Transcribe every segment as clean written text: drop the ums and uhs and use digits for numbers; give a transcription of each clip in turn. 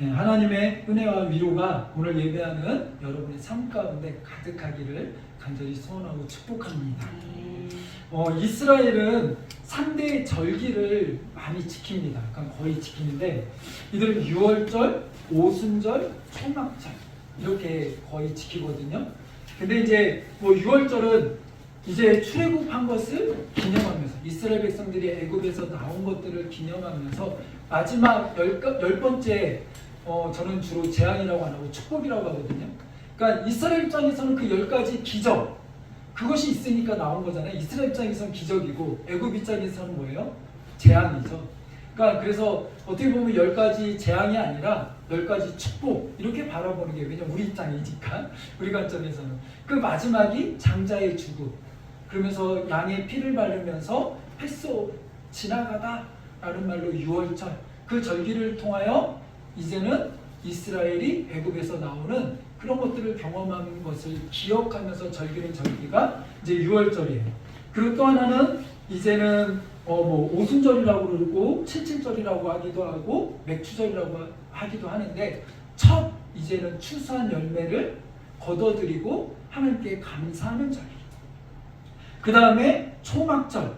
네, 하나님의 은혜와 위로가 오늘 예배하는 여러분의 삶 가운데 가득하기를 간절히 소원하고 축복합니다. 이스라엘은 3대 절기를 많이 지킵니다. 그러니까 거의 지키는데 이들은 6월절, 오순절, 초막절 이렇게 거의 지키거든요. 근데 이제 6월절은 이제 출애굽한 것을 기념하면서 이스라엘 백성들이 애굽에서 나온 것들을 기념하면서 마지막 열 번째 저는 주로 재앙이라고 안 하고 축복이라고 하거든요. 그러니까 이스라엘 입장에서는 그 10가지 기적 그것이 있으니까 나온 거잖아요. 이스라엘 입장에서는 기적이고 애굽 입장에서는 뭐예요? 재앙이죠. 그러니까 그래서 어떻게 보면 10가지 재앙이 아니라 10가지 축복 이렇게 바라보는 게 왜냐면 우리 입장이니까 우리 관점에서는 그 마지막이 장자의 죽음 그러면서 양의 피를 바르면서 햇소 지나가다 라는 말로 6월절 그 절기를 통하여 이제는 이스라엘이 애굽에서 나오는 그런 것들을 경험한 것을 기억하면서 절기는 절기가 이제 6월절이에요. 그리고 또 하나는 이제는 오순절이라고 그러고 칠칠절이라고 하기도 하고 맥추절이라고 하기도 하는데 첫 이제는 추수한 열매를 거둬들이고 하나님께 감사하는 절기. 그 다음에 초막절,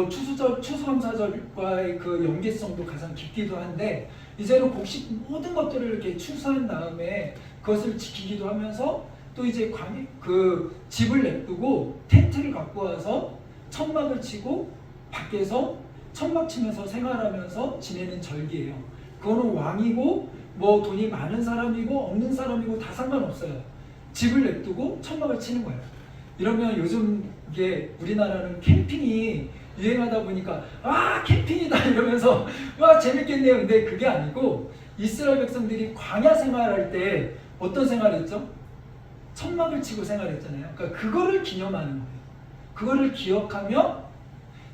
추수절, 추수감사절과의 그 연계성도 가장 깊기도 한데 이제는 곡식 모든 것들을 이렇게 추수한 다음에 그것을 지키기도 하면서 또 이제 그 집을 냅두고 텐트를 갖고 와서 천막을 치고 밖에서 천막 치면서 생활하면서 지내는 절기예요. 그거는 왕이고 돈이 많은 사람이고 없는 사람이고 다 상관없어요. 집을 냅두고 천막을 치는 거예요. 이러면 요즘 이게 우리나라는 캠핑이 유행하다 보니까 캠핑이다 이러면서 재밌겠네요. 근데 그게 아니고 이스라엘 백성들이 광야 생활할 때 어떤 생활했죠? 천막을 치고 생활했잖아요. 그러니까 그거를 기념하는 거예요. 그거를 기억하며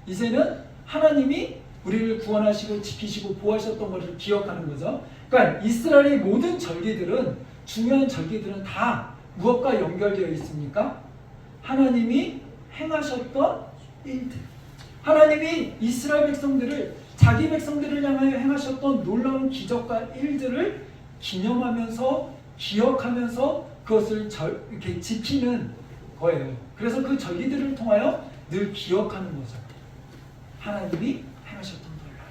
이제는 하나님이 우리를 구원하시고 지키시고 보호하셨던 것을 기억하는 거죠. 그러니까 이스라엘의 모든 절기들은 중요한 절기들은 다 무엇과 연결되어 있습니까? 하나님이 행하셨던 일들. 하나님이 이스라엘 백성들을 자기 백성들을 향하여 행하셨던 놀라운 기적과 일들을 기념하면서 기억하면서 그것을 이렇게 지키는 거예요. 그래서 그 절기들을 통하여 늘 기억하는 거죠. 하나님이 행하셨던 놀라운.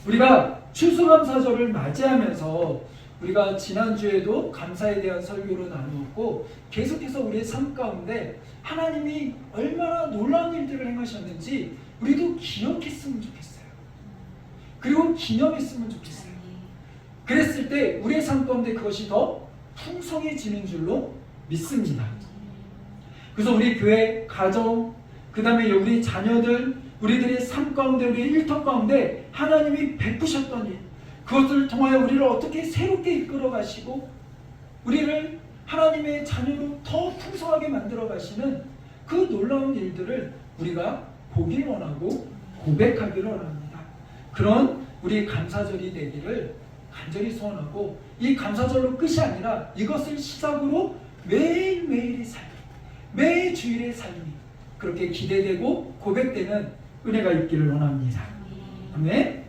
우리가 추수감사절을 맞이하면서 우리가 지난주에도 감사에 대한 설교를 나누었고 계속해서 우리의 삶 가운데 하나님이 얼마나 놀라운 일들을 행하셨는지 우리도 기억했으면 좋겠어요. 그리고 기념했으면 좋겠어요. 그랬을 때 우리의 삶 가운데 그것이 더 풍성해지는 줄로 믿습니다. 그래서 우리 교회, 가정, 그 다음에 우리 자녀들, 우리들의 삶 가운데, 우리의 일터 가운데 하나님이 베푸셨던 일 그것을 통하여 우리를 어떻게 새롭게 이끌어 가시고 우리를 하나님의 자녀로 더 풍성하게 만들어 가시는 그 놀라운 일들을 우리가 보길 원하고 고백하기를 원합니다. 그런 우리 감사절이 되기를 간절히 소원하고 이 감사절로 끝이 아니라 이것을 시작으로 매일매일의 삶, 매 주일의 삶이 그렇게 기대되고 고백되는 은혜가 있기를 원합니다. 아멘.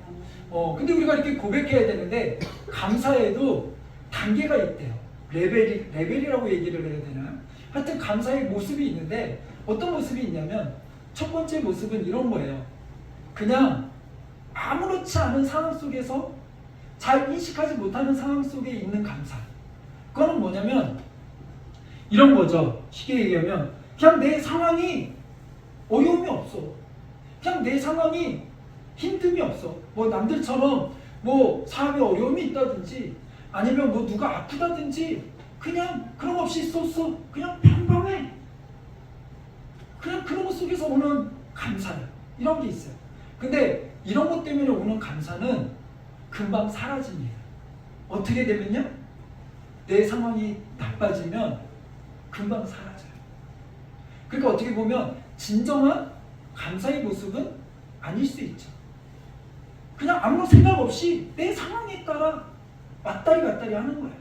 근데 우리가 이렇게 고백해야 되는데 감사에도 단계가 있대요. 레벨이라고 얘기를 해야 되나? 하여튼 감사의 모습이 있는데 어떤 모습이 있냐면 첫 번째 모습은 이런 거예요. 그냥 아무렇지 않은 상황 속에서 잘 인식하지 못하는 상황 속에 있는 감사. 그거는 뭐냐면 이런 거죠. 쉽게 얘기하면 그냥 내 상황이 어려움이 없어. 그냥 내 상황이 힘듦이 없어. 남들처럼 사업에 어려움이 있다든지 아니면 누가 아프다든지 그냥 그런 거 없이 있었어. 그냥 평범해. 그냥 그런 것 속에서 오는 감사예요. 이런 게 있어요. 근데 이런 것 때문에 오는 감사는 금방 사라집니다. 어떻게 되면요? 내 상황이 나빠지면 금방 사라져요. 그러니까 어떻게 보면 진정한 감사의 모습은 아닐 수 있죠. 그냥 아무 생각 없이 내 상황에 따라 왔다리 갔다리 하는 거예요.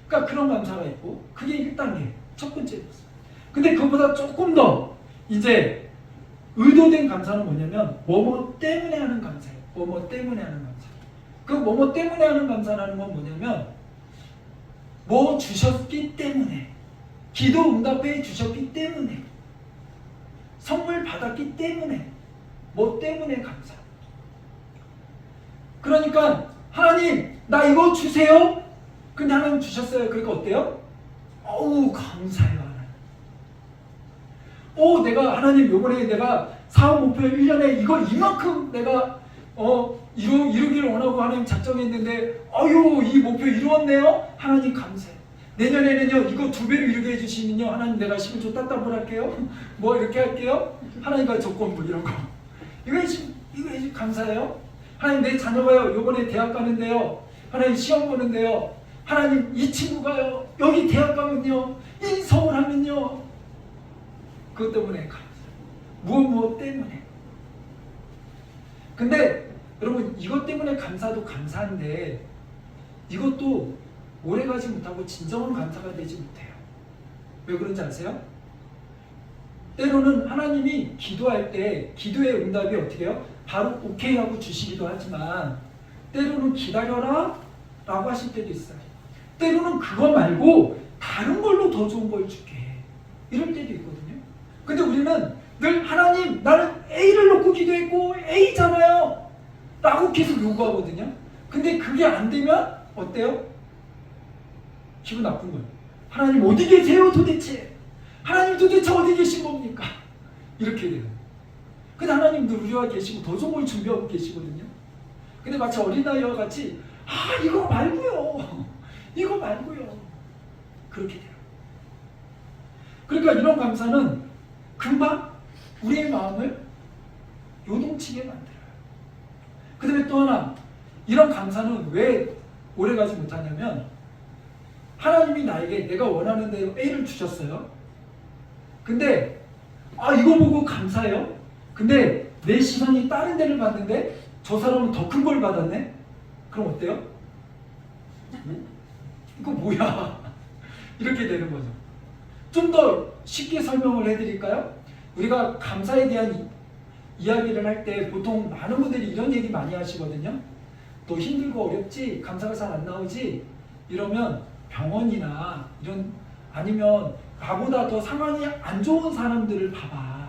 그러니까 그런 감사가 있고 그게 1단계 첫 번째 모습. 근데 그보다 조금 더 이제 의도된 감사는 뭐냐면 뭐뭐 때문에 하는 감사예요. 뭐뭐 때문에 하는 감사. 그 뭐뭐 때문에 하는 감사라는 건 뭐냐면 뭐 주셨기 때문에, 기도 응답해 주셨기 때문에, 선물 받았기 때문에, 뭐 때문에 감사. 그러니까 하나님 나 이거 주세요. 근데 하나님 주셨어요. 그러니까 어때요? 어우 감사해요 하나님. 내가 하나님 요번에 내가 사업 목표 1년에 이걸 이만큼 내가 이루기를 원하고 하나님 작정했는데 이 목표 이루었네요. 하나님 감사해요. 내년에는요 이거 2배로 이루게 해주시면요 하나님 내가 11조 따따블 할게요. 뭐 이렇게 할게요. 하나님과 조건부 이런 거 이거 감사해요. 하나님 내 자녀가요 요번에 대학 가는데요 하나님 시험 보는데요 하나님 이 친구가요 여기 대학 가면요 이 서울 하면요 그것 때문에 감사. 무엇 때문에. 근데 여러분 이것 때문에 감사도 감사한데 이것도 오래가지 못하고 진정한 감사가 되지 못해요. 왜 그런지 아세요? 때로는 하나님이 기도할 때 기도의 응답이 어떻게 해요? 바로 오케이 하고 주시기도 하지만 때로는 기다려라 라고 하실 때도 있어요. 때로는 그거 말고 다른 걸로 더 좋은 걸 줄게 이럴 때도 있거든요. 근데 우리는 늘 하나님 나는 A를 놓고 기도했고 A잖아요 라고 계속 요구하거든요. 근데 그게 안 되면 어때요? 기분 나쁜 거예요. 하나님 어디 계세요 도대체? 하나님 도대체 어디 계신 겁니까? 이렇게 돼요. 근데 하나님도 우리와 계시고 더 좋은 걸 준비하고 계시거든요. 근데 마치 어린아이와 같이 이거 말고요 이거 말고요 그렇게 돼요. 그러니까 이런 감사는 금방 우리의 마음을 요동치게 만들어요. 그 다음에 또 하나 이런 감사는 왜 오래가지 못하냐면 하나님이 나에게 내가 원하는 대로 A를 주셨어요. 근데 이거 보고 감사해요. 근데 내 시선이 다른 데를 봤는데 저 사람은 더 큰 걸 받았네? 그럼 어때요? 이거 뭐야? 이렇게 되는 거죠. 좀 더 쉽게 설명을 해드릴까요? 우리가 감사에 대한 이야기를 할 때 보통 많은 분들이 이런 얘기 많이 하시거든요. 너 힘들고 어렵지? 감사가 잘 안 나오지? 이러면 병원이나 이런 아니면 나보다 더 상황이 안 좋은 사람들을 봐봐.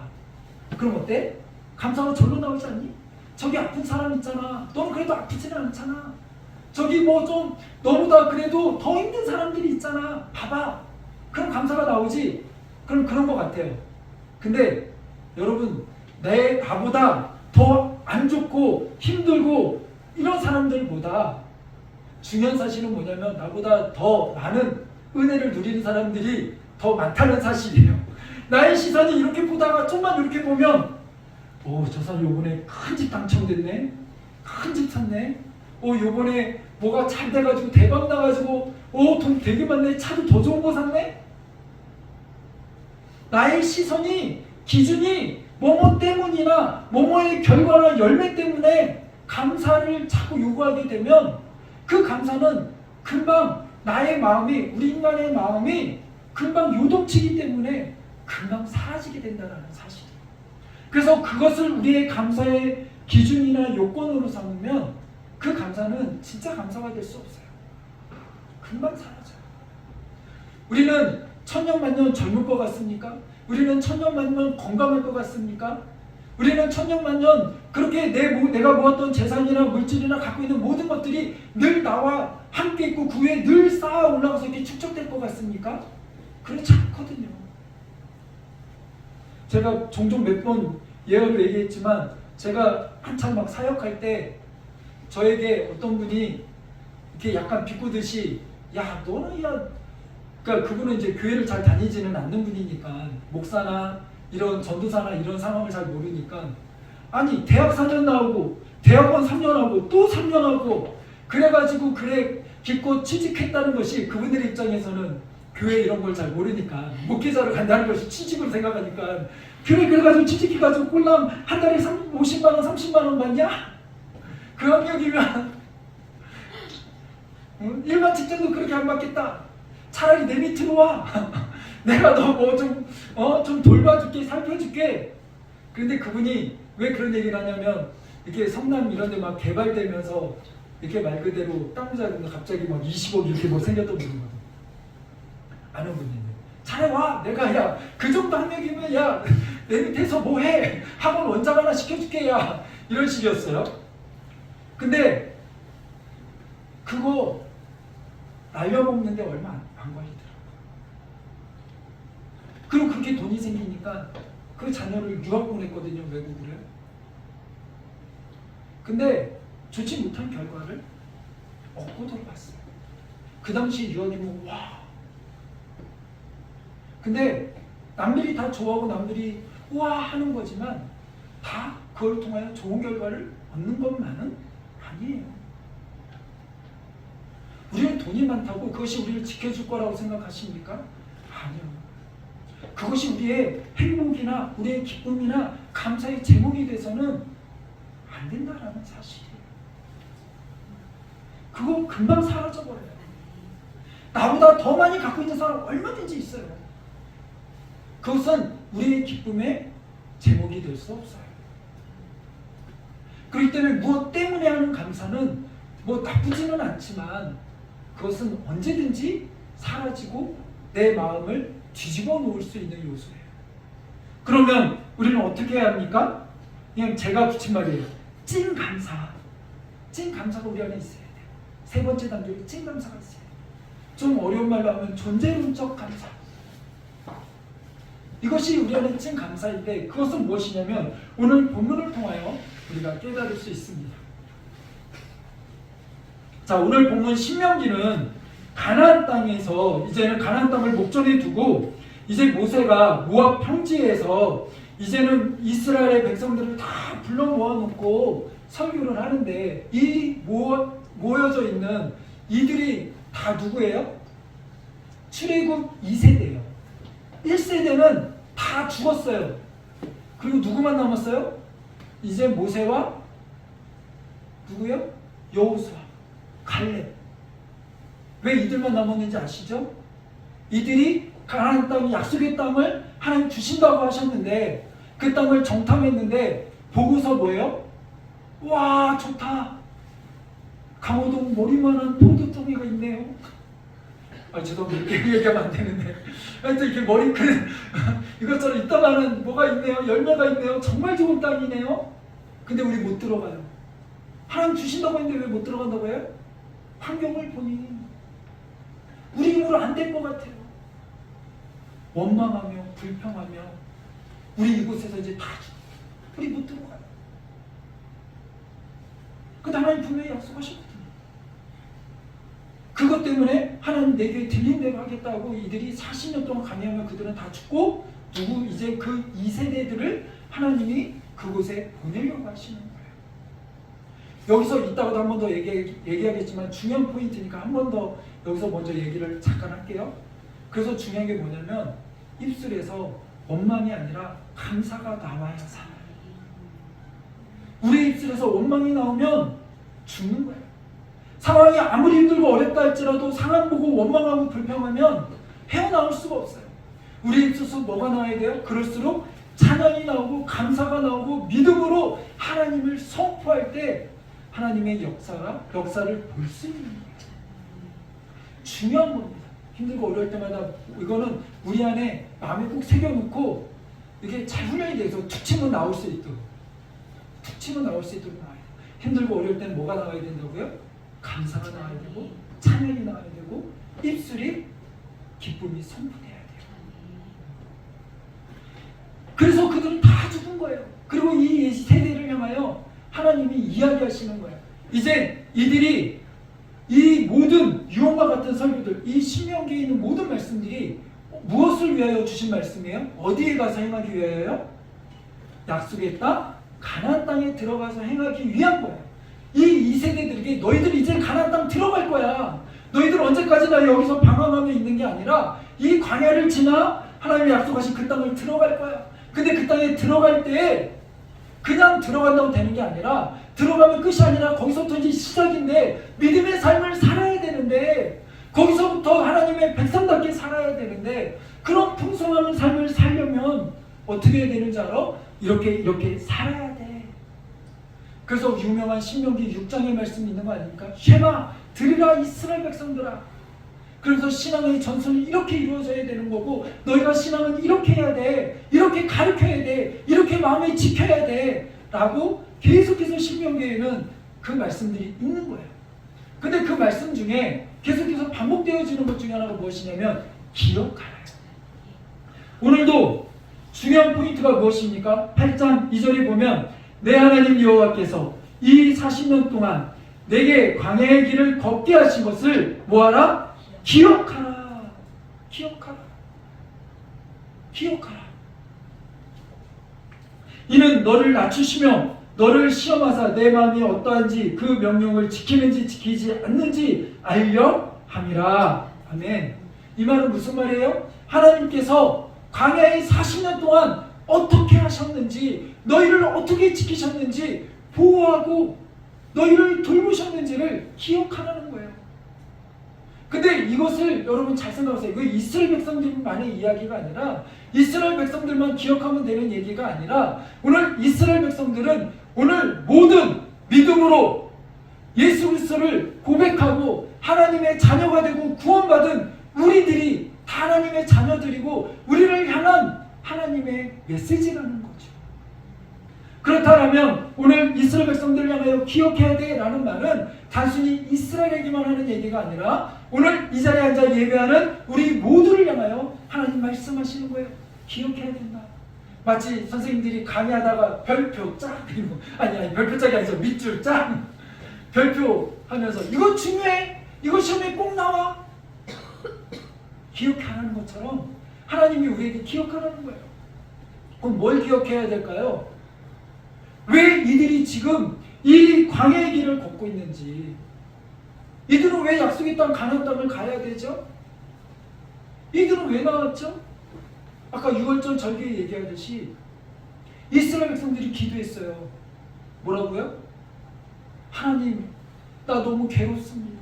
그럼 어때? 감사가 절로 나오지 않니? 저기 아픈 사람 있잖아. 너는 그래도 아프지는 않잖아. 저기 뭐 좀 너보다 그래도 더 힘든 사람들이 있잖아. 봐봐. 그럼 감사가 나오지? 그럼 그런 것 같아요. 근데 여러분 나보다 더 안 좋고 힘들고 이런 사람들보다 중요한 사실은 뭐냐면 나보다 더 많은 은혜를 누리는 사람들이 더 많다는 사실이에요. 나의 시선이 이렇게 보다가 좀만 이렇게 보면 저 사람 요번에 큰 집 당첨됐네. 큰 집 샀네. 요번에 뭐가 잘 돼가지고 대박 나가지고 돈 되게 많네. 차도 더 좋은 거 샀네. 나의 시선이 기준이 뭐뭐 때문이나 뭐뭐의 결과나 열매 때문에 감사를 자꾸 요구하게 되면 그 감사는 금방 나의 마음이 우리 인간의 마음이 금방 요동치기 때문에 금방 사라지게 된다는 사실이에요. 그래서 그것을 우리의 감사의 기준이나 요건으로 삼으면 그 감사는 진짜 감사가 될 수 없어요. 금방 사라져요. 우리는 천년만년 젊을 것 같습니까? 우리는 천년만년 건강할 것 같습니까? 우리는 천년만년 그렇게 내가 모았던 재산이나 물질이나 갖고 있는 모든 것들이 늘 나와 함께 있고 그 위에 늘 쌓아 올라가서 이렇게 축적될 것 같습니까? 그렇지 않거든요. 제가 종종 몇 번 예언을 얘기했지만 제가 한참 막 사역할 때 저에게 어떤 분이 이렇게 약간 비꼬듯이 너는 그러니까 그분은 이제 교회를 잘 다니지는 않는 분이니까 목사나 이런 전도사나 이런 상황을 잘 모르니까 아니 대학 4년 나오고 대학원 3년 하고 또 3년 하고 그래가지고 기껏 취직했다는 것이 그분들 입장에서는 교회 이런 걸 잘 모르니까 목회자로 간다는 것이 취직으로 생각하니까 그래가지고 취직해가지고 꼴랑 한 달에 50만원 30만원 받냐? 그 학력이면 일반 직장도 그렇게 안 받겠다. 차라리 내 밑으로 와. 내가 너 뭐 좀 돌봐줄게, 살펴줄게. 그런데 그분이 왜 그런 얘기를 하냐면 이렇게 성남 이런 데 막 개발되면서 이렇게 말 그대로 땅 자는데 갑자기 막 20억 이렇게 뭐 생겼던 분이거든. 아는 분인데 차라리 와 내가 야 그 정도 학력이면 야 내 밑에서 뭐해 학원 원장 하나 시켜줄게 야 이런 식이었어요. 근데 그거 날려먹는데 얼마 안 걸리더라고요. 그리고 그렇게 돈이 생기니까 그 자녀를 유학 보냈거든요, 외국으로요. 근데 좋지 못한 결과를 얻고 돌아왔어요. 그 당시 유학이면 와. 근데 남들이 다 좋아하고 남들이 우와 하는 거지만 다 그걸 통하여 좋은 결과를 얻는 것만은 아니에요. 우리는 돈이 많다고 그것이 우리를 지켜줄 거라고 생각하십니까? 아니요. 그것이 우리의 행복이나 우리의 기쁨이나 감사의 제목이 돼서는 안 된다라는 사실이에요. 그거 금방 사라져버려요. 나보다 더 많이 갖고 있는 사람 얼마든지 있어요. 그것은 우리의 기쁨의 제목이 될 수 없어요. 그렇기 때문에 무엇 때문에 하는 감사는 뭐 나쁘지는 않지만 그것은 언제든지 사라지고 내 마음을 뒤집어 놓을 수 있는 요소예요. 그러면 우리는 어떻게 해야 합니까? 그냥 제가 붙인 말이에요. 찐 감사. 찐 감사가 우리 안에 있어야 돼요. 세 번째 단계로 찐 감사가 있어요. 좀 어려운 말로 하면 존재론적 감사. 이것이 우리 안에 찐 감사인데 그것은 무엇이냐면 오늘 본문을 통하여 우리가 깨달을 수 있습니다. 자, 오늘 본문 신명기는 가나안 땅에서 이제는 가나안 땅을 목전에 두고 이제 모세가 모압 평지에서 이제는 이스라엘의 백성들을 다 불러 모아놓고 설교를 하는데 이 모여져 있는 이들이 다 누구예요? 출애굽 2세대예요. 1세대는 다 죽었어요. 그리고 누구만 남았어요? 이제 모세와 누구요? 여호수아, 갈렙. 왜 이들만 남았는지 아시죠? 이들이 가나안 땅, 약속의 땅을 하나님 주신다고 하셨는데 그 땅을 정탐했는데 보고서 뭐예요? 와 좋다. 강호동 머리만한 포도송이가 있네요. 아 죄송합니다. 이렇게 얘기하면 안 되는데 하여튼 이렇게 머리 큰 이것저것 있다가는 뭐가 있네요. 열매가 있네요. 정말 좋은 땅이네요. 근데 우리 못 들어가요. 하나님 주신다고 했는데 왜 못 들어간다고 해요? 환경을 보니 우리 힘으로 안 될 것 같아요. 원망하며 불평하며 우리 이곳에서 이제 다 우리 못 들어가요. 근데 하나님 분명히 약속하셨거든요. 그것 때문에 하나님 내게 들린 대로 하겠다고 이들이 40년 동안 강요하면 그들은 다 죽고 누구 이제 그 2세대들을 하나님이 그곳에 보내려고 하시는 거예요. 여기서 이따가도 한 번 더 얘기하겠지만 중요한 포인트니까 한 번 더 여기서 먼저 얘기를 잠깐 할게요. 그래서 중요한 게 뭐냐면 입술에서 원망이 아니라 감사가 나와야 살아요. 우리 입술에서 원망이 나오면 죽는 거예요. 상황이 아무리 힘들고 어렵다 할지라도 상황 보고 원망하고 불평하면 헤어나올 수가 없어요. 우리 입술에서 뭐가 나와야 돼요? 그럴수록 찬양이 나오고 감사가 나오고 믿음으로 하나님을 선포할 때 하나님의 역사를 볼 수 있는 거예요. 중요한 겁니다. 힘들고 어려울 때마다 이거는 우리 안에 마음에 꼭 새겨놓고 이게 잘 훈련이 돼서 툭 치면 나올 수 있도록 나와야 돼요. 힘들고 어려울 때는 뭐가 나와야 된다고요? 감사가 나와야 되고 찬양이 나와야 되고 입술이 기쁨이 선포돼야 돼요. 그래서 그들은 다 죽은 거예요. 그리고 이 세대를 향하여 하나님이 이야기하시는 거예요. 이제 이들이 이 모든 유언과 같은 설교들, 이 신명기에 있는 모든 말씀들이 무엇을 위하여 주신 말씀이에요? 어디에 가서 행하기 위하여요? 약속의 땅, 가나안 땅에 들어가서 행하기 위한 거예요. 이 2세대들에게 너희들 이제 가나안 땅 들어갈 거야. 너희들 언제까지나 여기서 방황하며 있는 게 아니라 이 광야를 지나 하나님이 약속하신 그 땅을 들어갈 거야. 근데 그 땅에 들어갈 때 그냥 들어간다고 되는 게 아니라 들어가면 끝이 아니라 거기서부터 이제 시작인데 믿음의 삶을 살아야 되는데 거기서부터 하나님의 백성답게 살아야 되는데 그런 풍성한 삶을 살려면 어떻게 해야 되는지 알아? 이렇게 살아야 돼. 그래서 유명한 신명기 6장의 말씀이 있는 거 아닙니까? 쉐마 들으라 이스라엘 백성들아. 그래서 신앙의 전선이 이렇게 이루어져야 되는 거고, 너희가 신앙은 이렇게 해야 돼, 이렇게 가르쳐야 돼, 이렇게 마음에 지켜야 돼 라고 계속해서 신명기에는 그 말씀들이 있는 거예요. 근데 그 말씀 중에 계속해서 반복되어지는 것 중에 하나가 무엇이냐면 기억하라. 오늘도 중요한 포인트가 무엇입니까? 8장 2절에 보면 내 하나님 여호와께서 이 40년 동안 내게 광야의 길을 걷게 하신 것을 뭐하라? 기억하라. 기억하라. 기억하라. 이는 너를 낮추시며 너를 시험하사 내 마음이 어떠한지 그 명령을 지키는지 지키지 않는지 알려 함이라. 아멘. 이 말은 무슨 말이에요? 하나님께서 광야의 40년 동안 어떻게 하셨는지, 너희를 어떻게 지키셨는지, 보호하고 너희를 돌보셨는지를 기억하라는 거예요. 근데 이것을 여러분 잘 생각하세요. 이거 이스라엘 백성들만의 이야기가 아니라, 이스라엘 백성들만 기억하면 되는 얘기가 아니라, 오늘 이스라엘 백성들은 오늘 모든 믿음으로 예수 그리스도를 고백하고 하나님의 자녀가 되고 구원받은 우리들이 다 하나님의 자녀들이고 우리를 향한 하나님의 메시지라는 거죠. 그렇다면 오늘 이스라엘 백성들을 향하여 기억해야 돼 라는 말은 단순히 이스라엘에게만 하는 얘기가 아니라 오늘 이 자리에 앉아 예배하는 우리 모두를 향하여 하나님 말씀하시는 거예요. 기억해야 된다. 마치 선생님들이 강의하다가 별표 짝, 아니 별표 짝이 아니죠. 밑줄 짝, 별표 하면서 이거 중요해, 이거 시험에 꼭 나와, 기억하라는 것처럼 하나님이 우리에게 기억하라는 거예요. 그럼 뭘 기억해야 될까요? 왜 이들이 지금 이 광야의 길을 걷고 있는지, 이들은 왜 약속의 땅 가나안 땅을 가야 되죠? 이들은 왜 나왔죠? 아까 6월절 절기에 얘기하듯이 이스라엘 백성들이 기도했어요. 뭐라고요? 하나님, 나 너무 괴롭습니다.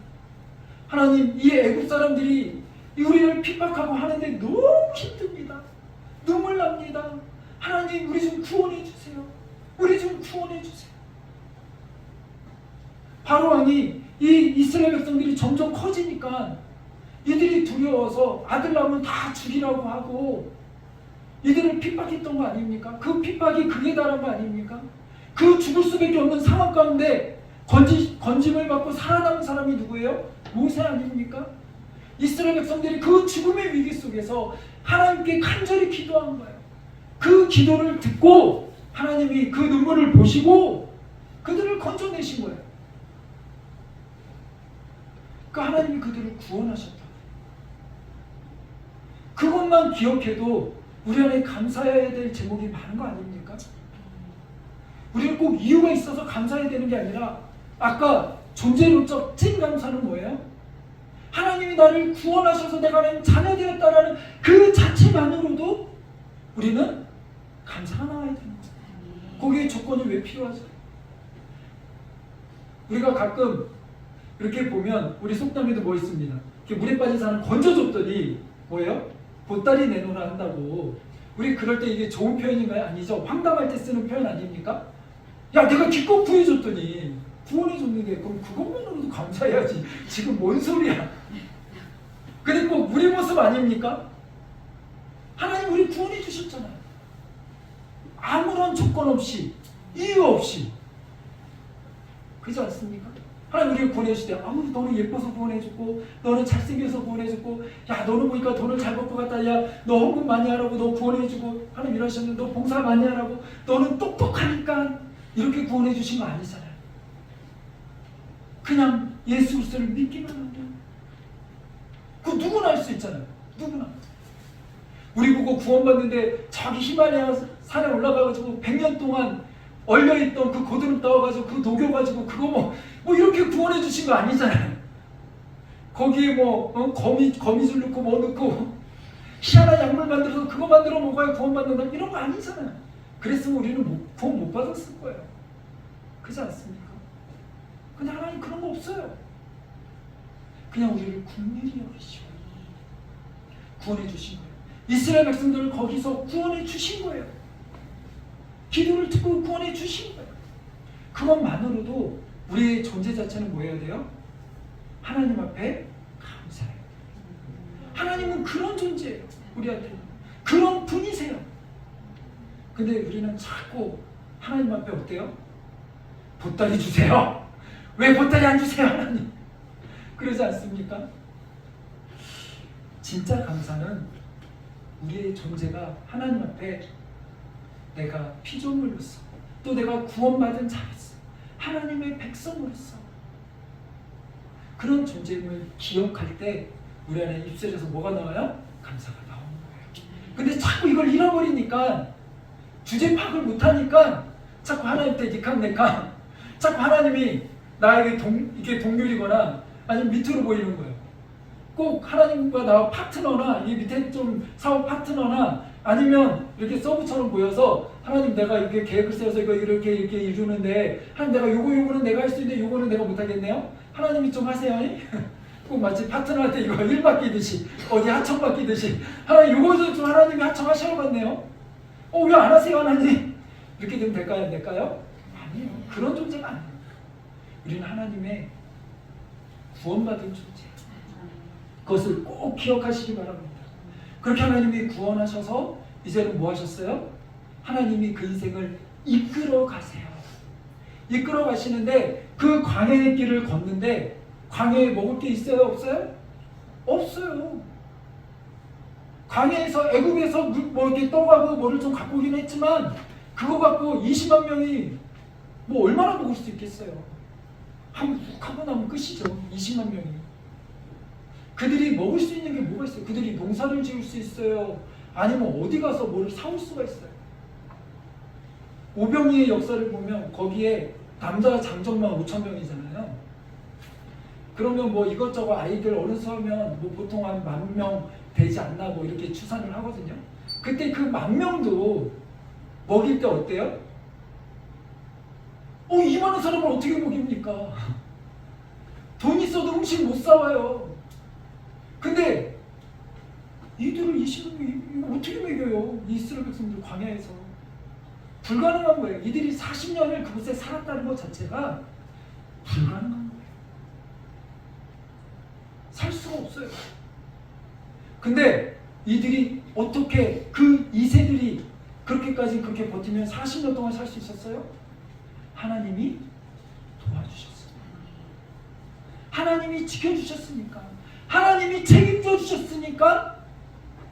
하나님, 이 애국 사람들이 우리를 핍박하고 하는데 너무 힘듭니다. 눈물 납니다. 하나님, 우리 좀 구원해 주세요. 우리 좀 구원해 주세요. 바로 왕이 이 이스라엘 백성들이 점점 커지니까 이들이 두려워서 아들 낳으면 다 죽이라고 하고 이들을 핍박했던 거 아닙니까? 그 핍박이 극에 달한 거 아닙니까? 그 죽을 수밖에 없는 상황 가운데 건짐을 받고 살아남은 사람이 누구예요? 모세 아닙니까? 이스라엘 백성들이 그 죽음의 위기 속에서 하나님께 간절히 기도한 거예요. 그 기도를 듣고 하나님이 그 눈물을 보시고 그들을 건져내신 거예요. 그 하나님이 그들을 구원하셨다. 그것만 기억해도 우리 안에 감사해야 될 제목이 많은 거 아닙니까? 우리는 꼭 이유가 있어서 감사해야 되는 게 아니라 아까 존재론적 찐 감사는 뭐예요? 하나님이 나를 구원하셔서 내가 하나님 자녀 되었다라는 그 자체만으로도 우리는 감사가 나와야 되는 거예요. 거기에 조건이 왜 필요하죠? 우리가 가끔 이렇게 보면 우리 속담에도 뭐 있습니다. 물에 빠진 사람 건져줬더니 뭐예요? 보따리 내놓으라 한다고. 우리 그럴 때 이게 좋은 표현인가요? 아니죠. 황당할 때 쓰는 표현 아닙니까? 야, 내가 기껏 구해줬더니 구원해줬는데 그럼 그것만으로도 감사해야지. 지금 뭔 소리야? 근데 꼭 우리 모습 아닙니까? 하나님 우리 구원해 주셨잖아요. 아무런 조건 없이, 이유 없이. 그렇지 않습니까? 하나님 우리를 구원해줄 때 아무리 너는 예뻐서 구원해줬고 너는 잘생겨서 구원해줬고 야 너는 보니까 돈을 잘 벌 것 같다, 야 너 헌금 많이 하라고 너 구원해주고 하나님 이러셨는데 너 봉사 많이 하라고 너는 똑똑하니까 이렇게 구원해주신 거 아니잖아요. 그냥 예수 그리스도를 믿기만 하면 그 누구나 할 수 있잖아요. 누구나. 우리 보고 구원받는데 자기 히말라야 산에 올라가가지고 100년 동안 얼려있던 그 고드름 따와가지고 그 녹여가지고 그거 뭐 이렇게 구원해 주신 거 아니잖아요. 거기에 거미줄 넣고 뭐 넣고 희한한 약물 만들어서 그거 만들어 먹어야 구원받는다 이런 거 아니잖아요. 그랬으면 우리는 구원 못 받았을 거예요. 그렇지 않습니까? 근데 하나님 그런 거 없어요. 그냥 우리를 긍휼히 여기시고 구원해 주신 거예요. 이스라엘 백성들을 거기서 구원해 주신 거예요. 기도를 듣고 구원해 주신 거예요. 그것만으로도 우리의 존재 자체는 뭐 해야 돼요? 하나님 앞에 감사해요. 하나님은 그런 존재예요. 우리한테는 그런 분이세요. 근데 우리는 자꾸 하나님 앞에 어때요? 보따리 주세요. 왜 보따리 안 주세요, 하나님? 그러지 않습니까? 진짜 감사는 우리의 존재가 하나님 앞에 내가 피조물로서 또 내가 구원받은 자로서 하나님의 백성으로서 그런 존재임을 기억할 때 우리 안에 입술에서 뭐가 나와요? 감사가 나오는 거예요. 근데 자꾸 이걸 잃어버리니까 주제 파악을 못하니까 자꾸 하나님한테 니캉내캉 자꾸 하나님이 나에게 이게 동률이거나 아니면 밑으로 보이는 거예요. 꼭 하나님과 나와 파트너나 이 밑에 좀 사업 파트너나 아니면 이렇게 서브처럼 보여서 하나님 내가 이렇게 계획을 세워서 이렇게 이루는데 하나님 내가 요거는 내가 할 수 있는데 요거는 내가 못하겠네요. 하나님이 좀 하세요. 꼭 마치 파트너한테 이거 일 맡기듯이 어디 하청 맡기듯이 하나님 요거는 좀 하나님이 하청하셔야겠네요. 왜 안 하세요 하나님? 이렇게 되면 될까요? 안 될까요? 아니에요. 그런 존재가 아니에요. 우리는 하나님의 구원받은 존재예요. 그것을 꼭 기억하시기 바랍니다. 그렇게 하나님이 구원하셔서 이제는 뭐 하셨어요? 하나님이 그 인생을 이끌어 가세요. 이끌어 가시는데 그 광야의 길을 걷는데 광야에 먹을 게 있어요? 없어요? 없어요. 광야에서 애굽에서 뭐 이렇게 떠가고 뭐를 좀 갖고 오긴 했지만 그거 갖고 20만 명이 뭐 얼마나 먹을 수 있겠어요? 한 훅 하고 나면 끝이죠. 20만 명이. 그들이 먹을 수 있는 게 뭐가 있어요? 그들이 농사를 지을 수 있어요? 아니면 어디 가서 뭘 사올 수가 있어요? 오병이의 역사를 보면 거기에 남자 장정만 5,000명이잖아요. 그러면 뭐 이것저것 아이들 어른 수하면 뭐 보통 한 10,000명 되지 않나 뭐 이렇게 추산을 하거든요. 그때 그 10,000명도 먹일 때 어때요? 2만원 사람을 어떻게 먹입니까? 돈 있어도 음식 못 사와요. 근데 이들을 20명 이거 어떻게 먹여요? 이스라엘 백성들 광야에서 불가능한 거예요. 이들이 40년을 그곳에 살았다는 것 자체가 불가능한 거예요. 살 수가 없어요. 근데 이들이 어떻게 그 2세들이 그렇게까지 그렇게 버티면 40년 동안 살 수 있었어요? 하나님이 도와주셨어요. 하나님이 지켜주셨으니까 하나님이 책임져 주셨으니까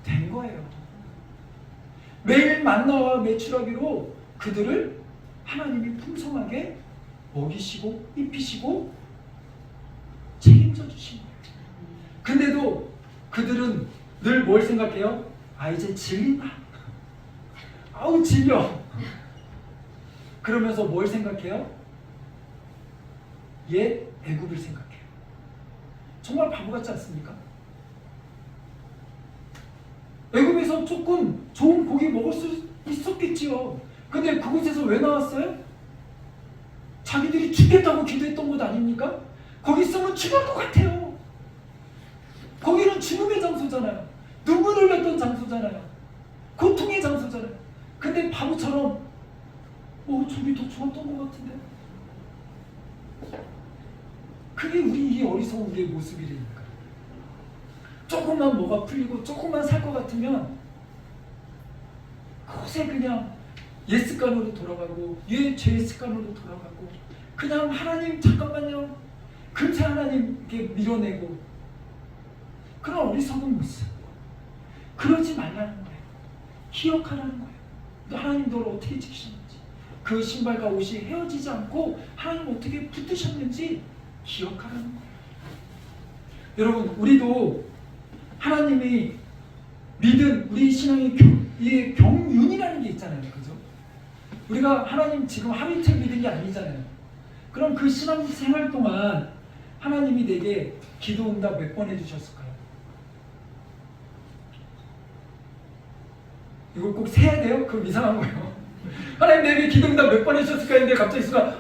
된 거예요. 매일 만나와 메추라기로 그들을 하나님이 풍성하게 먹이시고 입히시고 책임져 주신 거예요. 근데도 그들은 늘 뭘 생각해요? 이제 질린다. 아우 질려. 그러면서 뭘 생각해요? 옛 애굽을 생각해요. 정말 바보 같지 않습니까? 애굽에서 조금 좋은 고기 먹을 수 있었겠지요. 근데 그곳에서 왜 나왔어요? 자기들이 죽겠다고 기도했던 곳 아닙니까? 거기 있으면 죽을 것 같아요. 거기는 죽음의 장소잖아요. 눈물 흘렸던 장소잖아요. 고통의 장소잖아요. 근데 바보처럼 저기 더 좋았던 것 같은데. 그게 우리 이 어리석은 우리의 모습이라니까. 조금만 뭐가 풀리고 조금만 살 것 같으면 그곳에 그냥 옛 습관으로 돌아가고 옛 죄의 습관으로 돌아가고 그냥 하나님 잠깐만요. 금세 하나님께 밀어내고 그런 어리석은 모습. 그러지 말라는 거예요. 기억하라는 거예요. 하나님 너를 어떻게 지키셨는지 그 신발과 옷이 헤어지지 않고 하나님 어떻게 붙드셨는지 기억하라는 거예요. 여러분 우리도 하나님이 믿은 우리 신앙의 경륜이라는 게 있잖아요. 그죠? 우리가 하나님 지금 하루 이틀 믿은 게 아니잖아요. 그럼 그 신앙생활 동안 하나님이 내게 기도 응답 몇 번 해주셨을까요? 이걸 꼭 세야 돼요? 그럼 이상한 거예요. 하나님 내게 기도 응답 몇 번 해주셨을까 했는데 갑자기 순간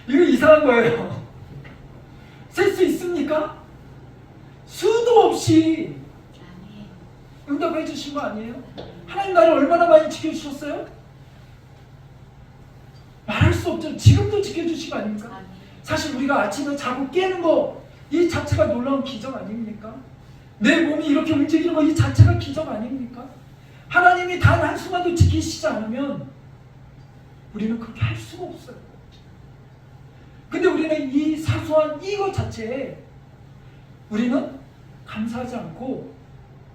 이거 이상한 거예요. 셀 수 있습니까? 수도 없이 응답해 주신 거 아니에요? 하나님 나를 얼마나 많이 지켜주셨어요? 수 없죠. 지금도 지켜주신 거 아닙니까? 사실 우리가 아침에 자고 깨는 거 이 자체가 놀라운 기적 아닙니까? 내 몸이 이렇게 움직이는 거 이 자체가 기적 아닙니까? 하나님이 단 한순간도 지키시지 않으면 우리는 그렇게 할 수가 없어요. 근데 우리는 이 사소한 이것 자체에 우리는 감사하지 않고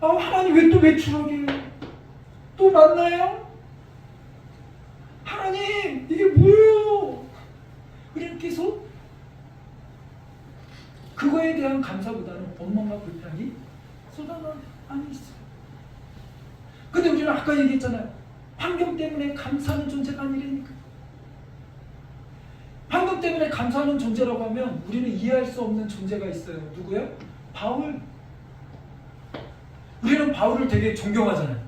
하나님 왜 또 외출하게 또 만나요? 하나님 이게 뭐예요? 우리는 계속 그거에 대한 감사보다는 원망과 불평이 쏟아나 안에 있어요. 근데 우리는 아까 얘기했잖아요. 환경 때문에 감사하는 존재가 아니라니까. 환경 때문에 감사하는 존재라고 하면 우리는 이해할 수 없는 존재가 있어요. 누구요? 바울. 우리는 바울을 되게 존경하잖아요.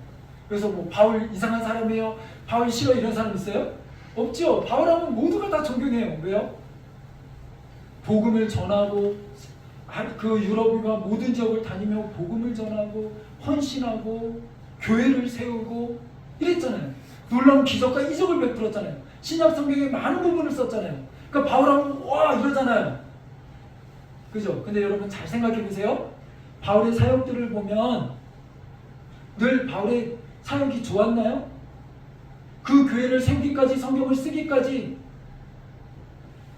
그래서 뭐 바울 이상한 사람이에요, 바울 싫어 이런 사람 있어요? 없죠. 바울하면 모두가 다 존경해요. 왜요? 복음을 전하고 그 유럽과 모든 지역을 다니며 복음을 전하고 헌신하고 교회를 세우고 이랬잖아요. 놀라운 기적과 이적을 베풀었잖아요. 신약 성경에 많은 부분을 썼잖아요. 그러니까 바울하면 와 이러잖아요. 그죠? 근데 여러분 잘 생각해 보세요. 바울의 사역들을 보면 늘 바울의 사역이 좋았나요? 그 교회를 세우기까지, 성경을 쓰기까지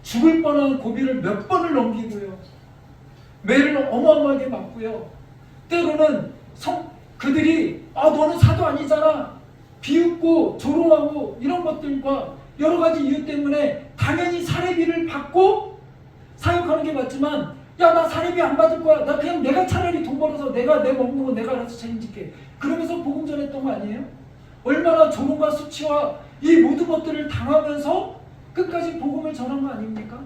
죽을 뻔한 고비를 몇 번을 넘기고요. 매를 어마어마하게 맞고요. 때로는 그들이 너는 사도 아니잖아, 비웃고 조롱하고 이런 것들과 여러 가지 이유 때문에 당연히 사례비를 받고 사역하는 게 맞지만 야 나 사례비 안 받을 거야, 나 그냥 내가 차라리 돈 벌어서 내가 내 먹는 거 내가 알아서 책임질게, 그러면서 복음 전했던 거 아니에요? 얼마나 조롱과 수치와 이 모든 것들을 당하면서 끝까지 복음을 전한 거 아닙니까?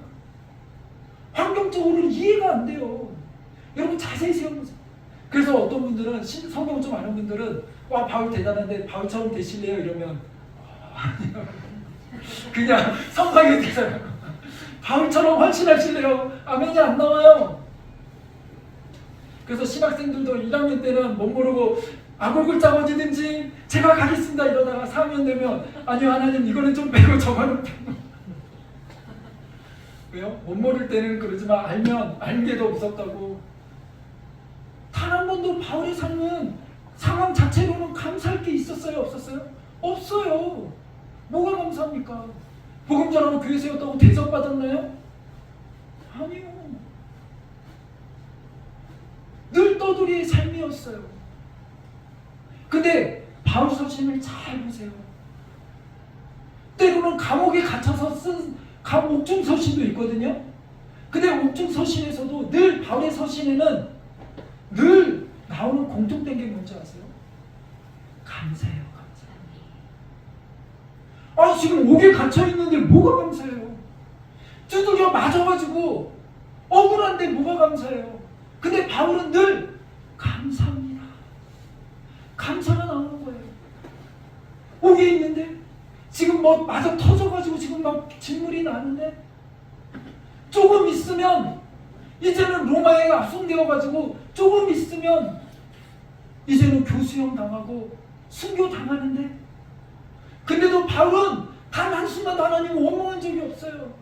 환경적으로 이해가 안 돼요. 여러분 자세히 생각해보세요. 그래서 어떤 분들은 성경 좀 아는 분들은 와 바울 대단한데 바울처럼 되실래요? 이러면 그냥 선방이 되잖아요. 바울처럼 헌신하실래요? 아멘이 안 나와요. 그래서 신학생들도 1학년 때는 못 모르고 아골골 짜고지든지 제가 가겠습니다 이러다가 4학년 되면 아니요 하나님 이거는 좀 빼고 저거는 빼고. 왜요? 못 모를 때는 그러지만 알면 아는 게 더 무섭다고. 단 한 번도 바울의 삶은 상황 자체로는 감사할 게 있었어요? 없었어요? 없어요. 뭐가 감사합니까? 복음 전하고 교회 세웠다고 대접받았나요? 아니요. 늘 떠돌이의 삶이었어요. 근데 바울 서신을 잘 보세요. 때로는 감옥에 갇혀서 쓴 옥중 서신도 있거든요. 근데 옥중 서신에서도 늘 바울의 서신에는 늘 나오는 공통된 게 뭔지 아세요? 감사해요. 감사. 지금 옥에 갇혀있는데 뭐가 감사해요? 두들겨 맞아가지고 억울한데 뭐가 감사해요? 근데 바울은 늘 감사합니다. 감사가 나오는 거예요. 옥에 있는데 지금 뭐 맞아 터져가지고 지금 막 진물이 나는데 조금 있으면 이제는 로마에 압송되어가지고 조금 있으면 이제는 교수형 당하고 순교 당하는데 근데도 바울은 단 한순간도 하나님을 원망한 적이 없어요.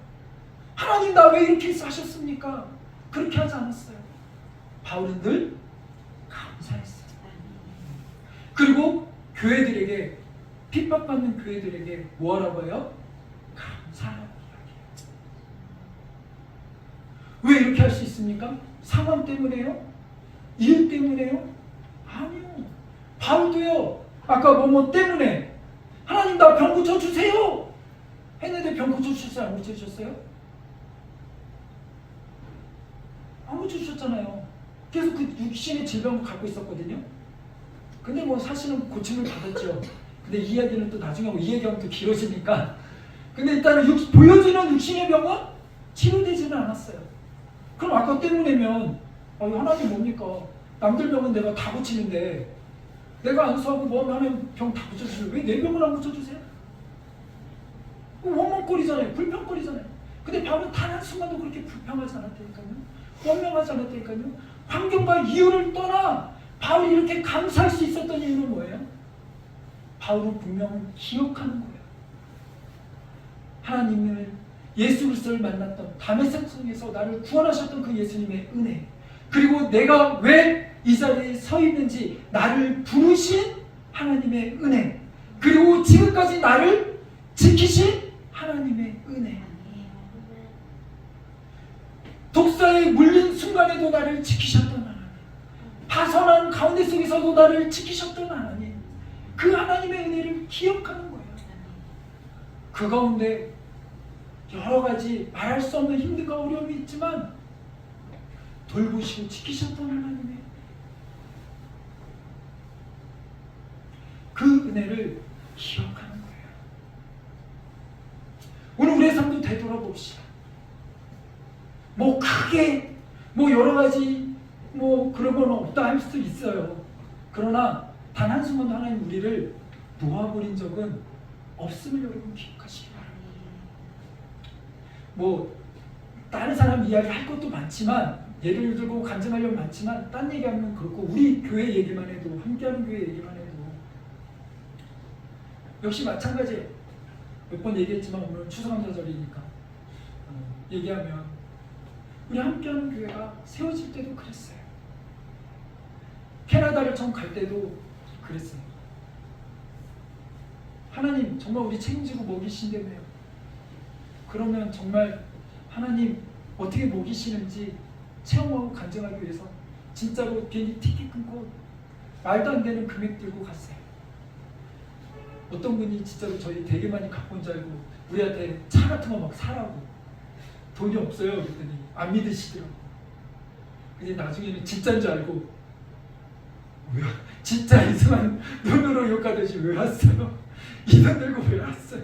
하나님 나 왜 이렇게 사셨습니까? 그렇게 하지 않았어요. 바울은 늘 감사했어요. 그리고 교회들에게 핍박받는 교회들에게 뭐하라고 해요? 감사하라고 이야기해요. 왜 이렇게 할 수 있습니까? 상황 때문에요? 이유 때문에요? 아니요. 바울도요. 아까 뭐 때문에 하나님 나 병 고쳐주세요 했는데 병 고쳐주셨어요? 안 고쳐주셨어요? 안 고쳐주셨잖아요. 계속 그 육신의 질병을 갖고 있었거든요. 근데 뭐 사실은 고침을 받았죠. 근데 이 이야기는 또 나중에 하고 이 얘기하면 또 길어지니까. 근데 일단은 보여지는 육신의 병은 치료되지는 않았어요. 그럼 아까 때문에면 하나님 뭡니까? 남들 병은 내가 다 고치는데 내가 안수하고 뭐하면 하나님 병 다 고쳐주세요. 왜 내 병을 안 고쳐주세요? 원망거리잖아요. 불평거리잖아요. 근데 바울은 단 한순간도 그렇게 불평하지 않았다니까요. 원망하지 않았다니까요. 환경과 이유를 떠나 바울이 이렇게 감사할 수 있었던 이유는 뭐예요? 바울은 분명 기억하는 거예요. 하나님을 예수 그리스도를 만났던 다메섹 성에서 나를 구원하셨던 그 예수님의 은혜, 그리고 내가 왜 이 자리에 서 있는지 나를 부르신 하나님의 은혜, 그리고 지금까지 나를 지키신 하나님의 은혜, 독사에 물린 순간에도 나를 지키셨던 하나님, 파선한 가운데 속에서도 나를 지키셨던 하나님, 그 하나님의 은혜를 기억하는 거예요. 그 가운데 여러 가지 말할 수 없는 힘듦과 어려움이 있지만 돌보시고 지키셨던 하나님의 그 은혜를 기억하는 거예요. 오늘 우리의 삶도 되돌아봅시다. 뭐 크게 뭐 여러 가지 뭐 그런 건 없다 할 수도 있어요. 그러나 단 한순간도 하나님 우리를 놓아버린 적은 없음을 여러분 기억하시기 바랍니다. 뭐 다른 사람 이야기 할 것도 많지만, 예를 들고 간증하려면 많지만 딴 얘기하면 그렇고, 우리 교회 얘기만 해도, 함께하는 교회 얘기만 해도 역시 마찬가지예요. 몇 번 얘기했지만 오늘 추수감사절이니까 얘기하면 우리 함께하는 교회가 세워질 때도 그랬어요. 캐나다를 처음 갈 때도 그랬어요. 하나님 정말 우리 책임지고 먹이신다며요. 그러면 정말 하나님 어떻게 먹이시는지 체험하고 간증하기 위해서 진짜로 비행기 티켓 끊고 말도 안 되는 금액 들고 갔어요. 어떤 분이 진짜로 저희 되게 많이 갖고 온 줄 알고 우리한테 차 같은 거 막 사라고, 돈이 없어요 그랬더니 안 믿으시더라고. 근데 나중에는 진짜인 줄 알고, 왜 진짜 이상한 눈으로 욕하듯이 왜 왔어요? 이 돈 들고 왜 왔어요?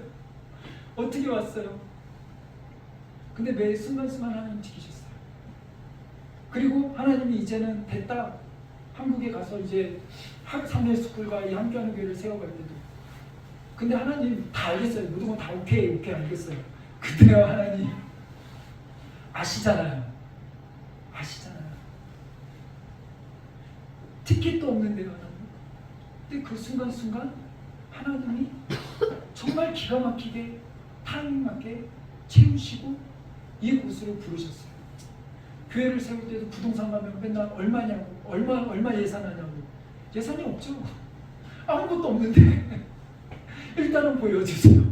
어떻게 왔어요? 근데 매 순간순간 하나님 지키셨어요. 그리고 하나님이 이제는 됐다, 한국에 가서 이제 삼례스쿨과 이 함께하는 교회를 세워갈 때도, 근데 하나님 다 알겠어요. 모든 건 다 오케이 알겠어요. 그때요 하나님 아시잖아요. 티켓도 없는데요 하나님. 근데 그 순간순간 하나님이 정말 기가 막히게 타이밍 맞게 채우시고 이곳으로 부르셨어요. 교회를 세울 때도 부동산 가면 맨날 얼마냐고, 얼마 예산하냐고. 예산이 없죠. 아무것도 없는데 일단은 보여주세요.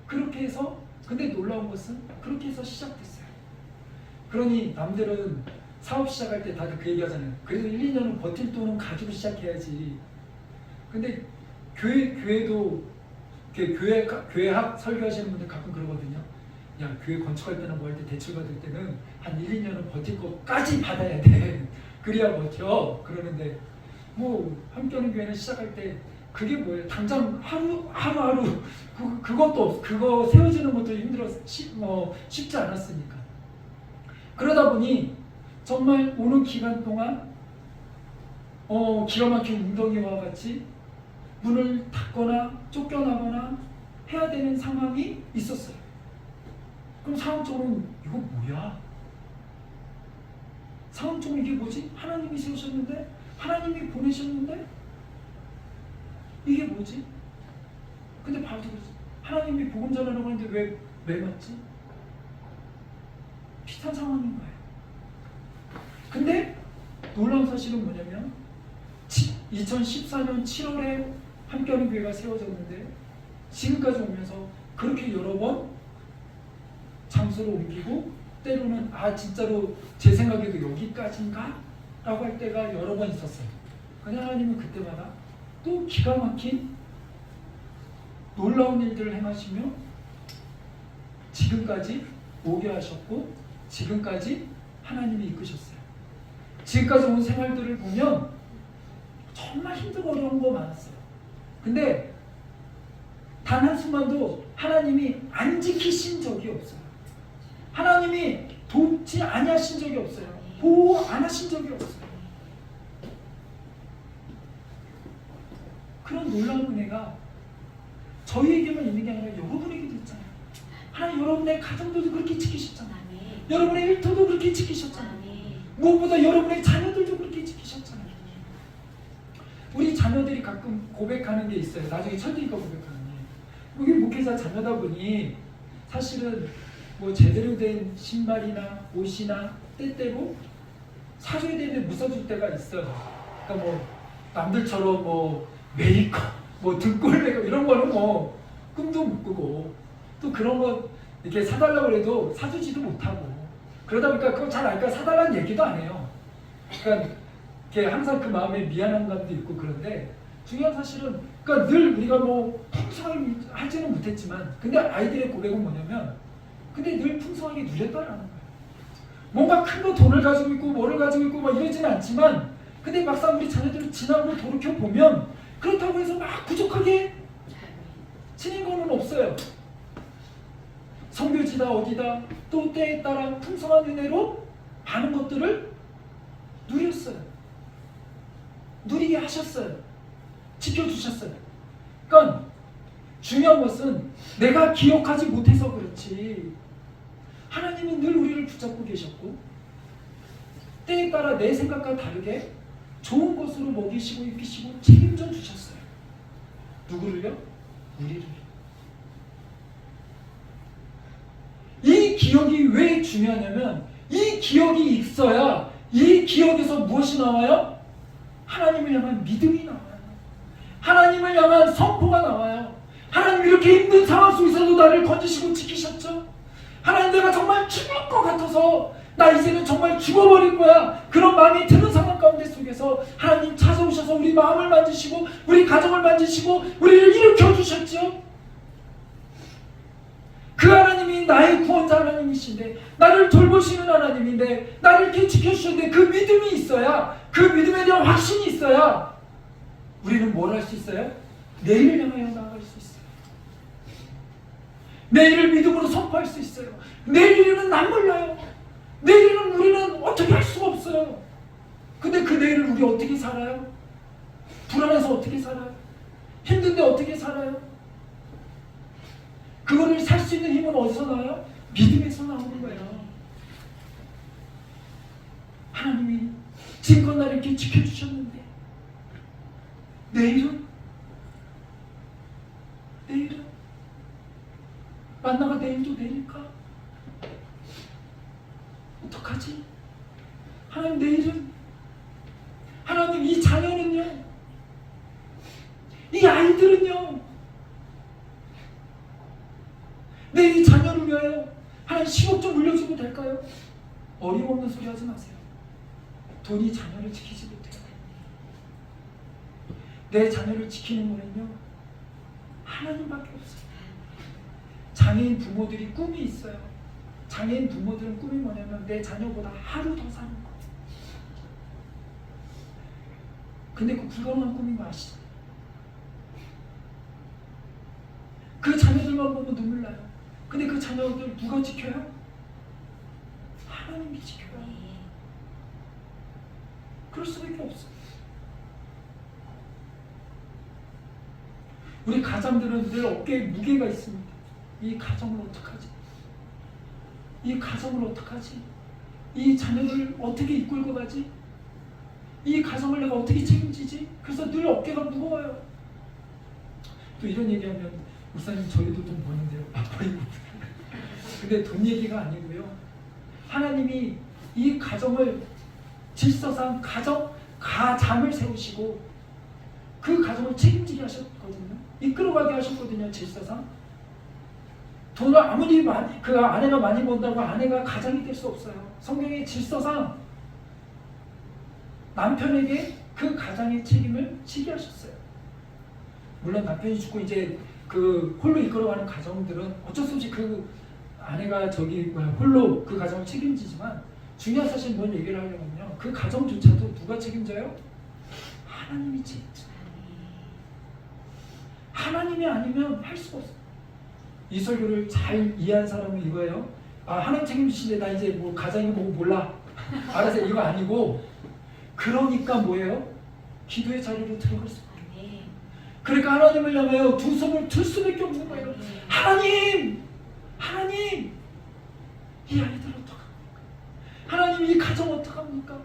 그렇게 해서, 근데 놀라운 것은 그렇게 해서 시작됐어요. 그러니 남들은 사업 시작할 때 다들 그 얘기 하잖아요. 그래도 1, 2년은 버틸 돈은 가지고 시작해야지. 근데 교회도 교회학 설교하시는 분들 가끔 그러거든요. 야, 교회 건축할 때나 뭐 할 때 대출 받을 때는 한 1, 2년은 버틸 것까지 받아야 돼. 그래야 버텨. 그러는데 뭐 함께하는 교회는 시작할 때 그게 뭐예요? 당장 하루하루 그것도 없어. 그거 세워지는 것도 쉽지 않았으니까. 그러다 보니 정말 오는 기간 동안 기가 막힌 웅덩이와 같이 문을 닫거나 쫓겨나거나 해야 되는 상황이 있었어요. 그럼 상황적으로는 이거 뭐야? 상황적으로 이게 뭐지? 하나님이 세우셨는데? 하나님이 보내셨는데? 이게 뭐지? 근데 바로 그러지. 하나님이 복음 전하라고 하는데 왜 맞지? 비슷한 상황인 거예요. 근데 놀라운 사실은 뭐냐면 2014년 7월에 함께하는 교회가 세워졌는데 지금까지 오면서 그렇게 여러 번 장소를 옮기고, 때로는 진짜로 제 생각에도 여기까지인가? 라고 할 때가 여러 번 있었어요. 근데 하나님은 그때마다 또 기가 막힌 놀라운 일들을 행하시며 지금까지 오게 하셨고, 지금까지 하나님이 이끄셨어요. 지금까지 온 생활들을 보면 정말 힘들고 어려운 거 많았어요. 근데 단 한순간도 하나님이 안 지키신 적이 없어요. 하나님이 돕지 아니하신 적이 없어요. 보호 안 하신 적이 없어요. 그런 놀라운 은혜가 저희에게만 있는 게 아니라 여러분에게도 있잖아요. 하나님 여러분의 가정들도 그렇게 지키셨잖아요. 여러분의 일터도 그렇게 지키셨잖아요. 무엇보다 여러분의 자녀들도 그렇게 지키셨잖아요. 우리 자녀들이 가끔 고백하는 게 있어요. 나중에 철들이가 고백하는 게, 여기 목회자 자녀다 보니 사실은 뭐 제대로 된 신발이나 옷이나 때때로 사줘야 되는데 못 사줄 때가 있어요. 그러니까 뭐 남들처럼 뭐 메이크업, 뭐 등골 메이크업 이런 거는 뭐 꿈도 못 꾸고 또 그런 거 이렇게 사달라고 해도 사주지도 못하고 그러다 보니까 그거 잘 알까 사달라는 얘기도 안 해요. 그러니까 이렇게 항상 그 마음에 미안한 감도 있고 그런데 중요한 사실은 그러니까 늘 우리가 뭐 풍성하게 하지는 못했지만 근데 아이들의 고백은 뭐냐면 근데 늘 풍성하게 누렸다라는 거예요. 뭔가 큰 거 돈을 가지고 있고 뭐를 가지고 있고 막 이러지는 않지만 근데 막상 우리 자녀들을 지나고 돌이켜 보면 그렇다고 해서 막 부족하게 지닌 거는 없어요. 성교지다 어디다 또 때에 따라 풍성한 은혜로 많은 것들을 누렸어요. 누리게 하셨어요. 지켜주셨어요. 그러니까 중요한 것은 내가 기억하지 못해서 그렇지 하나님은 늘 우리를 붙잡고 계셨고 때에 따라 내 생각과 다르게 좋은 것으로 먹이시고 입히시고 책임져 주셨어요. 누구를요? 우리를. 이 기억이 왜 중요하냐면 이 기억이 있어야 이 기억에서 무엇이 나와요? 하나님을 향한 믿음이 나와요. 하나님을 향한 선포가 나와요. 하나님 이렇게 힘든 상황 속에서도 나를 건지시고 지키셨죠. 하나님 내가 정말 죽을 것 같아서 나 이제는 정말 죽어버릴 거야. 그런 마음이 드는 상황 가운데 속에서 하나님 찾아오셔서 우리 마음을 만지시고 우리 가정을 만지시고 우리를 일으켜 주셨죠. 그 하나님이 나의 구원자 하나님이신데 나를 돌보시는 하나님인데 나를 이렇게 지켜주셨는데 그 믿음이 있어야 그 믿음에 대한 확신이 있어야 우리는 뭘 할 수 있어요? 내일을 향하여 나아갈 수 있어요. 내일을 믿음으로 선포할 수 있어요. 내일은 난 몰라요. 내일은 우리는 어떻게 할 수가 없어요. 근데 그 내일을 우리 어떻게 살아요? 불안해서 어떻게 살아요? 힘든데 어떻게 살아요? 그거를 살 수 있는 힘은 어디서 나와요? 믿음에서 나오는 거예요. 하나님이 지금껏 나를 이렇게 지켜주셨는데 내일은 만나가 내일도 내릴까? 어떡하지? 하나님 내일은 하나님 이 자녀는요 이 아이들은요 내 이 자녀를 위하여 하나님 10억 좀 물려주면 될까요? 어림없는 소리 하지 마세요. 돈이 자녀를 지키지 못해요. 내 자녀를 지키는 분은요 하나님밖에 없어요. 장애인 부모들이 꿈이 있어요. 장애인 부모들은 꿈이 뭐냐면 내 자녀보다 하루 더 사는 거. 근데 그 불가능한 꿈인 거 아시죠? 그 자녀들만 보면 눈물 나요. 근데 그 자녀들 누가 지켜요? 하나님이 지켜요. 그럴 수밖에 없어요. 우리 가장들은 늘 어깨에 무게가 있습니다. 이 가정을 어떡하지? 이 가정을 어떡하지? 이 자녀를 어떻게 이끌고 가지? 이 가정을 내가 어떻게 책임지지? 그래서 늘 어깨가 무거워요. 또 이런 얘기하면 목사님 저희도 돈 버는데요. 버리고 근데 돈 얘기가 아니고요. 하나님이 이 가정을 질서상 가장을 세우시고 그 가정을 책임지게 하셨거든요. 이끌어가게 하셨거든요. 질서상. 돈을 아무리 그 아내가 많이 번다고 아내가 가장이 될 수 없어요. 성경의 질서상 남편에게 그 가장의 책임을 지게 하셨어요. 물론 남편이 죽고 이제 그 홀로 이끌어가는 가정들은 어쩔 수 없이 그 아내가 홀로 그 가정을 책임지지만 중요한 사실 뭔 얘기를 하려면요. 그 가정조차도 누가 책임져요? 하나님이 책임져요. 하나님이 아니면 할 수가 없어요. 이 설교를 잘 이해한 사람은 이거예요. 아 하나님 책임지시는데 나 이제 뭐 가장이 뭐고 몰라. 알아서 이거 아니고 그러니까 뭐예요? 기도의 자리로 들어갈 수 없어요. 그러니까 하나님을 향하여 두 손을 들 수밖에 없는 거예요. 하나님! 이 아이들 어떡합니까? 하나님 이 가정 어떡합니까?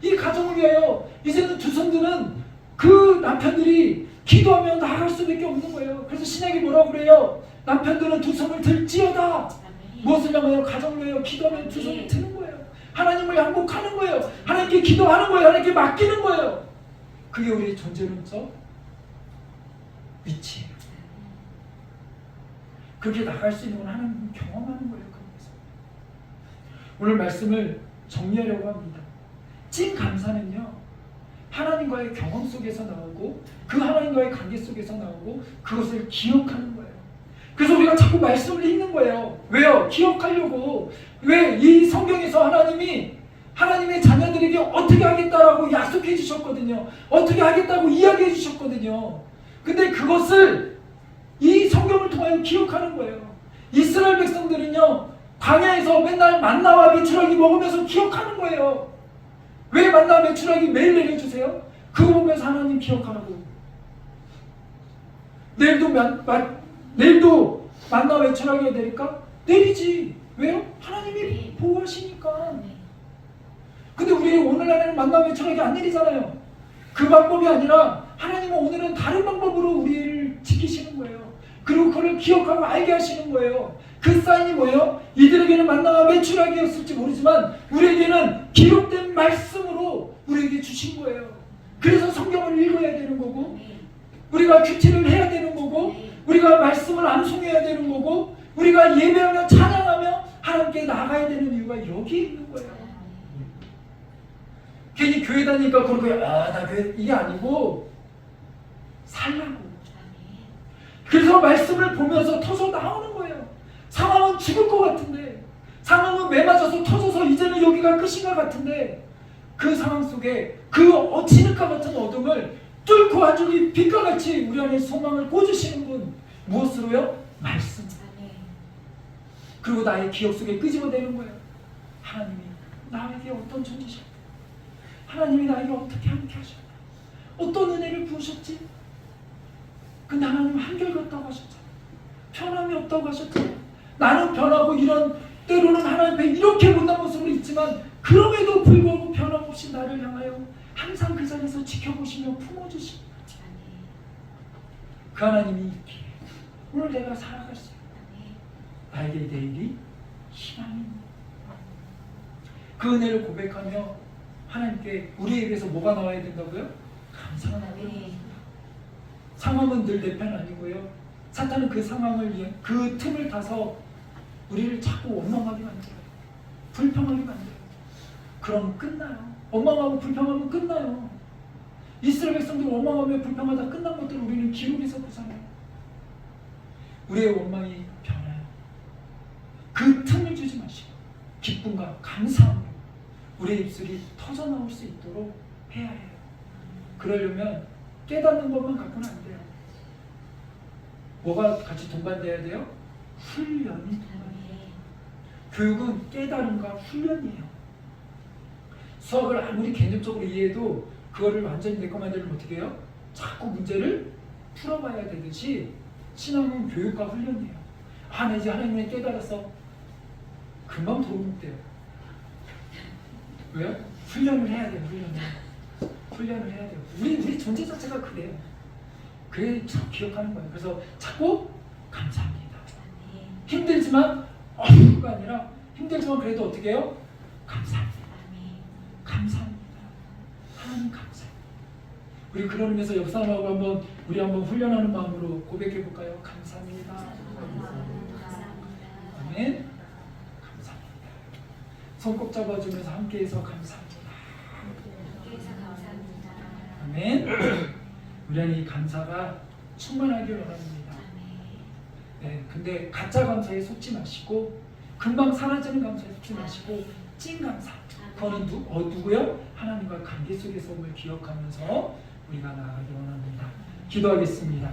이 가정을 위하여 이제는 두 손 드는 그 남편들이 기도하면 나아갈 수밖에 없는 거예요. 그래서 신약이 뭐라고 그래요? 남편들은 두 손을 들지어다. 무엇을 향하여? 가정을 위하여 기도하면 두 손을 드는 거예요. 하나님을 양복하는 거예요. 하나님께 기도하는 거예요. 하나님께 맡기는 거예요. 그게 우리의 존재론적 위치예요. 그렇게 나갈 수 있는 건 하나님 경험하는 거예요. 오늘 말씀을 정리하려고 합니다. 찐 감사는요, 하나님과의 경험 속에서 나오고 그 하나님과의 관계 속에서 나오고 그것을 기억하는 거예요. 그래서 우리가 자꾸 말씀을 읽는 거예요. 왜요? 기억하려고. 왜? 이 성경에서 하나님이 하나님의 자녀들에게 어떻게 하겠다라고 약속해 주셨거든요. 어떻게 하겠다고 이야기해 주셨거든요. 근데 그것을 이 성경을 통하여 기억하는 거예요. 이스라엘 백성들은요, 광야에서 맨날 만나와 메추라기 먹으면서 기억하는 거예요. 왜 만나와 메추라기 매일 내려주세요? 그거 보면서 하나님 기억하라고. 내일도 만나와 메추라기가 내릴까? 내리지. 왜요? 하나님이 보호하시니까. 근데 우리 오늘날에는 만나와 메추라기 안 내리잖아요. 그 방법이 아니라 하나님은 오늘은 다른 방법으로 우리를 지키시는 거예요. 그리고 그걸 기억하고 알게 하시는 거예요. 그 사인이 뭐예요? 이들에게는 만나와 메추라기였을지 모르지만 우리에게는 기록된 말씀으로 우리에게 주신 거예요. 그래서 성경을 읽어야 되는 거고, 우리가 큐티를 해야 되는 거고, 우리가 말씀을 암송해야 되는 거고, 우리가 예배하며 찬양하며 하나님께 나가야 되는 이유가 여기 있는 거예요. 괜히 교회 다니니까 그러고 나 교회 이게 아니고 살라고. 그래서 말씀을 보면서 터져 나오는 거예요. 상황은 죽을 것 같은데, 상황은 매 맞아서 터져서 이제는 여기가 끝인가 같은데, 그 상황 속에 그 진흙과 같은 어둠을 뚫고 한 줄기 빛과 같이 우리 안에 소망을 꽂으시는 분, 무엇으로요? 말씀. 그리고 나의 기억 속에 끄집어내는 거예요. 하나님이 나에게 어떤 존재셨다, 하나님이 나에게 어떻게 함께 하셨다, 어떤 은혜를 부으셨지. 근데 하나님 한결같다고 하셨잖아. 변함이 없다고 하셨잖아. 나는 변하고 이런 때로는 하나님 앞에 이렇게 못난 모습으로 있지만 그럼에도 불구하고 변함없이 나를 향하여 항상 그 자리에서 지켜보시며 품어주시는 거지. 그 하나님이 있기에 오늘 내가 살아갈 수 있는 나에게 내일이 희망이 있는 그 은혜를 고백하며 하나님께 우리에게서 뭐가 나와야 된다고요? 감사가 나와야 됩니다. 상황은 늘 내 편 아니고요. 사탄은 그 상황을 위해 그 틈을 타서 우리를 자꾸 원망하게 만들어요. 불평하게 만들어요. 그럼 끝나요. 원망하고 불평하면 끝나요. 이스라엘 백성들 원망하며 불평하다 끝난 것들을 우리는 기록에서 보잖아요. 우리의 원망이 변해요. 그 틈을 주지 마시고 기쁨과 감사함으로 우리의 입술이 터져나올 수 있도록 해야 해요. 그러려면 깨닫는 것만 갖고는 안 돼요. 뭐가 같이 동반돼야 돼요? 훈련이 동반돼요. 교육은 깨달음과 훈련이에요. 수학을 아무리 개념적으로 이해해도 그거를 완전히 내 거 만들면 어떻게 해요? 자꾸 문제를 풀어봐야 되듯이 신앙은 교육과 훈련이에요. 나 이제 하나님을 깨달아서 금방 도움 돼요. 왜요? 훈련을 해야 돼요. 훈련을 해야 돼요. 우리 존재 자체가 그래요. 그래 참 기억하는 거예요. 그래서 자꾸 감사합니다. 힘들지만 가 아니라 힘들지만 그래도 어떻게 해요? 감사합니다. 감사합니다. 하나님 감사합니다. 우리 그런 의미에서 역사하고 우리 한번 훈련하는 마음으로 고백해 볼까요? 감사합니다. 아멘. 감사합니다. 손 꼭 잡아주면서 함께해서 감사합니다. 아멘. 우리 안에 이 감사가 충만하길 원합니다. 네, 근데 가짜 감사에 속지 마시고 금방 사라지는 감사에 속지 마시고 찐 감사. 그거는 누구요? 하나님과 관계 속에서 올 기억하면서 우리가 나아가길 원합니다. 기도하겠습니다.